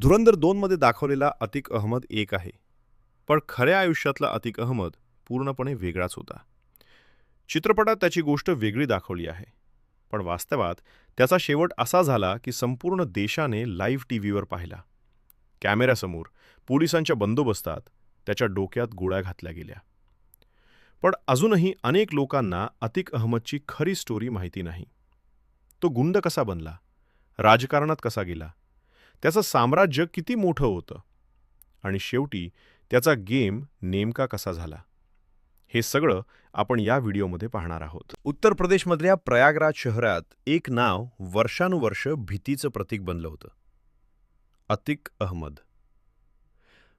धुरंधर 2 मध्ये दाखवलेला अतिक अहमद एक आहे. पण खऱ्या आयुष्यातला अतिक अहमद पूर्णपणे वेगळाच होता. चित्रपटात त्याची गोष्ट वेगळी दाखवली आहे. पण वास्तवात त्याचा शेवट असा झाला की संपूर्ण देशाने लाईव्ह टीव्हीवर पाहिला. कॅमेऱ्यासमोर, पोलिसांच्या बंदोबस्तात त्याच्या डोक्यात गोळ्या घातल्या गेल्या. पण अजूनही अनेक लोकांना अतिक अहमदची खरी स्टोरी माहिती नाही. तो गुंड कसा बनला? राजकारणात कसा गेला? त्याचं साम्राज्य किती मोठं होतं? आणि शेवटी त्याचा गेम नेमका कसा झाला? हे सगळं आपण या व्हिडिओमध्ये पाहणार आहोत. उत्तर प्रदेशमधल्या प्रयागराज शहरात एक नाव वर्षानुवर्ष भीतीचं प्रतीक बनलं होतं. अतिक अहमद.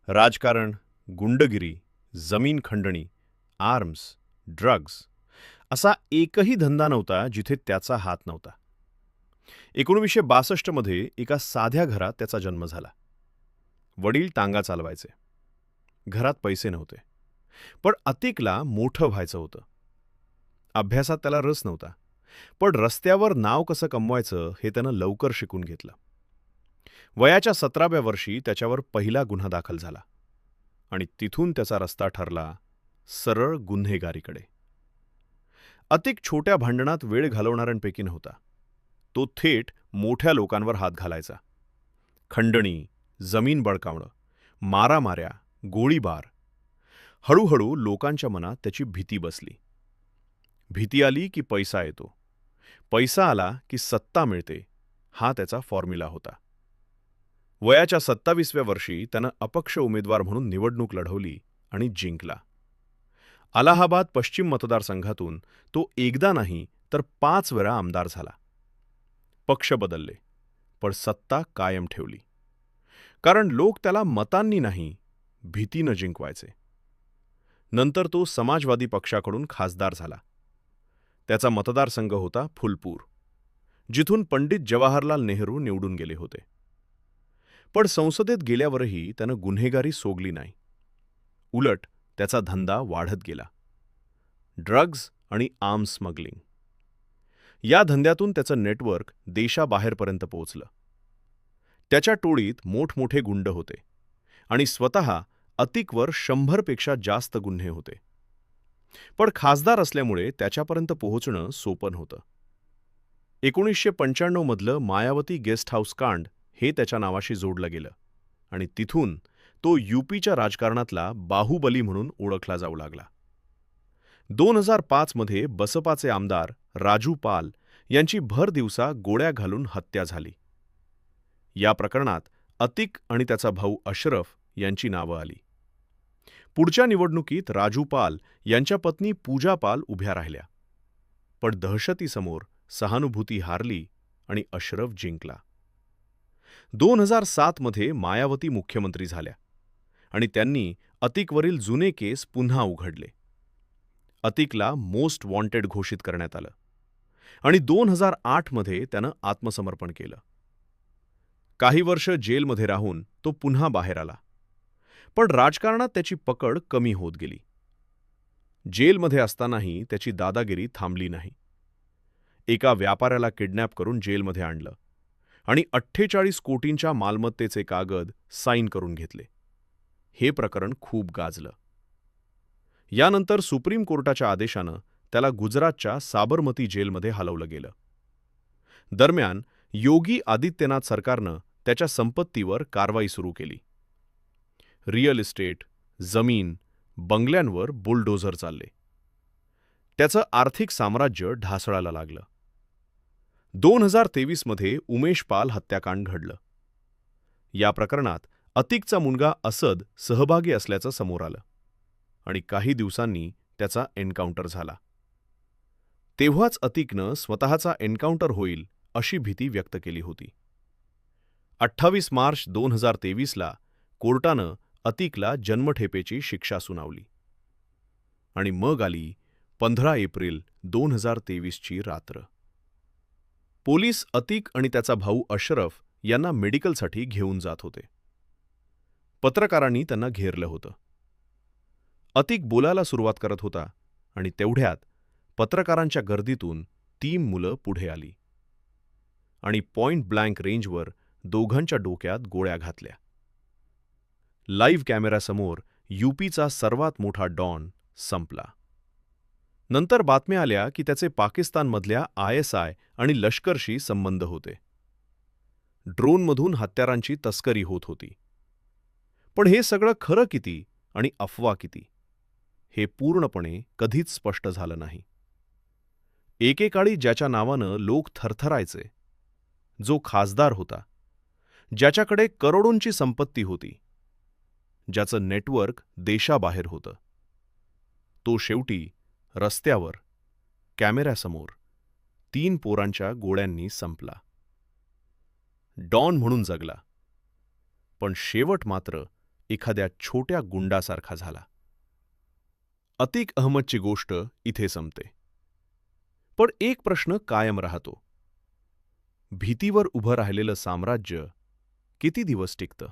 राजकारण, गुंडगिरी, जमीन खंडणी, आर्म्स, ड्रग्ज असा एकही धंदा नव्हता जिथे त्याचा हात नव्हता. 1962 मध्ये एका साध्या घरात त्याचा जन्म झाला. वडील टांगा चालवायचे. घरात पैसे नव्हते. पण अतिकला मोठं व्हायचं होतं. अभ्यासात त्याला रस नव्हता. पण रस्त्यावर नाव कसं कमवायचं हे त्यानं लवकर शिकून घेतलं. वयाच्या 17व्या वर्षी त्याच्यावर पहिला गुन्हा दाखल झाला. आणि तिथून त्याचा रस्ता ठरला सरळ गुन्हेगारीकडे. अतिक छोट्या भांडणात वेळ घालवणाऱ्यांपैकी नव्हता. तो थेट मोठ्या लोकांवर हात घालायचा. खंडणी, जमीन बळकावणं, मारामाऱ्या, गोळीबार. हळूहळू लोकांच्या मनात त्याची भीती बसली. भीती आली की पैसा येतो. पैसा आला की सत्ता मिळते, हा त्याचा फॉर्म्युला होता. वयाच्या 27व्या वर्षी त्यानं अपक्ष उमेदवार म्हणून निवडणूक लढवली आणि जिंकला. अलाहाबाद पश्चिम मतदारसंघातून तो एकदा नाही तर 5 वेळा आमदार झाला. पक्ष बदलले, पण सत्ता कायम ठेवली. कारण लोक त्याला मतांनी नाही, भीतीनं जिंकवायचे. नंतर तो समाजवादी पक्षाकडून खासदार झाला. त्याचा मतदारसंघ होता फुलपूर, जिथून पंडित जवाहरलाल नेहरू निवडून गेले होते. पण संसदेत गेल्यावरही त्यानं गुन्हेगारी सोडली नाही. उलट त्याचा धंदा वाढत गेला. ड्रग्ज आणि आर्म्स स्मगलिंग. या धंद्यातून त्याचं नेटवर्क देशाबाहेरपर्यंत पोहोचलं. त्याच्या टोळीत मोठमोठे गुंड होते आणि स्वतः अतिकवर 100पेक्षा जास्त गुन्हे होते. पण खासदार असल्यामुळे त्याच्यापर्यंत पोहोचणं सोपं नव्हतं. 1995 मधलं मायावती गेस्ट हाऊस कांड हे त्याच्या नावाशी जोडलं गेलं आणि तिथून तो यूपीच्या राजकारणातला बाहुबली म्हणून ओळखला जाऊ लागला. 2005 मध्ये बसपाचे आमदार राजू पाल यांची भर दिवसा गोळ्या घालून हत्या झाली. या प्रकरणात अतिक आणि त्याचा भाऊ अशरफ यांची नावं आली. पुढच्या निवडणुकीत राजू पाल यांच्या पत्नी पूजा पाल उभ्या राहिल्या. पण दहशतीसमोर सहानुभूती हारली आणि अशरफ जिंकला. 2007 मध्ये मायावती मुख्यमंत्री झाल्या आणि त्यांनी अतिकवरील जुने केस पुन्हा उघडले. अतिकला मोस्ट वॉन्टेड घोषित करण्यात आलं आणि 2008 मध्ये त्यानं आत्मसमर्पण केलं. काही वर्ष जेलमध्ये राहून तो पुन्हा बाहेर आला. पण राजकारणात त्याची पकड कमी होत गेली. जेलमध्ये असतानाही त्याची दादागिरी थांबली नाही. एका व्यापाऱ्याला किडनॅप करून जेलमध्ये आणलं आणि 48 कोटींच्या मालमत्तेचे कागद साईन करून घेतले. हे प्रकरण खूप गाजलं. यानंतर सुप्रीम कोर्टाच्या आदेशानं त्याला गुजरातच्या साबरमती जेलमध्ये हलवलं गेलं. दरम्यान योगी आदित्यनाथ सरकारनं त्याच्या संपत्तीवर कारवाई सुरू केली. रिअल इस्टेट, जमीन, बंगल्यांवर बुलडोझर चालले. त्याचं आर्थिक साम्राज्य ढासळायला लागलं. 2023 मध्ये उमेश पाल हत्याकांड घडलं. या प्रकरणात अतिकचा मुलगा असद सहभागी असल्याचं समोर आलं आणि काही दिवसांनी त्याचा एन्काउंटर झाला. तेव्हाच अतिकनं स्वतःचा एन्काउंटर होईल अशी भीती व्यक्त केली होती. 28 मार्च 2023ला कोर्टानं अतिकला जन्मठेपेची शिक्षा सुनावली. आणि मग आली 15 एप्रिल 2023ची रात्र. पोलीस अतिक आणि त्याचा भाऊ अशरफ यांना मेडिकलसाठी घेऊन जात होते. पत्रकारांनी त्यांना घेरलं होतं. अतिक बोलायला सुरुवात करत होता आणि तेवढ्यात पत्रकारांच्या गर्दीतून 3 मुलं पुढे आली आणि पॉइंट ब्लँक रेंजवर दोघांच्या डोक्यात गोळ्या घातल्या. लाईव्ह कॅमेऱ्यासमोर यूपीचा सर्वात मोठा डॉन संपला. नंतर बातम्या आल्या की त्याचे पाकिस्तानमधल्या ISI आणि लष्करशी संबंध होते. ड्रोनमधून हत्यारांची तस्करी होत होती. पण हे सगळं खरं किती आणि अफवा किती, हे पूर्णपणे कधीच स्पष्ट झालं नाही. एकेकाळी ज्याच्या नावानं लोक थरथरायचे, जो खासदार होता, ज्याच्याकडे करोडोंची संपत्ती होती, ज्याचं नेटवर्क देशाबाहेर होतं, तो शेवटी रस्त्यावर, कॅमेऱ्यासमोर 3 पोरांच्या गोळ्यांनी संपला. डॉन म्हणून जगला, पण शेवट मात्र एखाद्या छोट्या गुंडासारखा झाला. अतिक अहमदची गोष्ट इथे संपते. पण एक प्रश्न कायम राहतो. भीतीवर उभं राहिलेलं साम्राज्य किती दिवस टिकतं?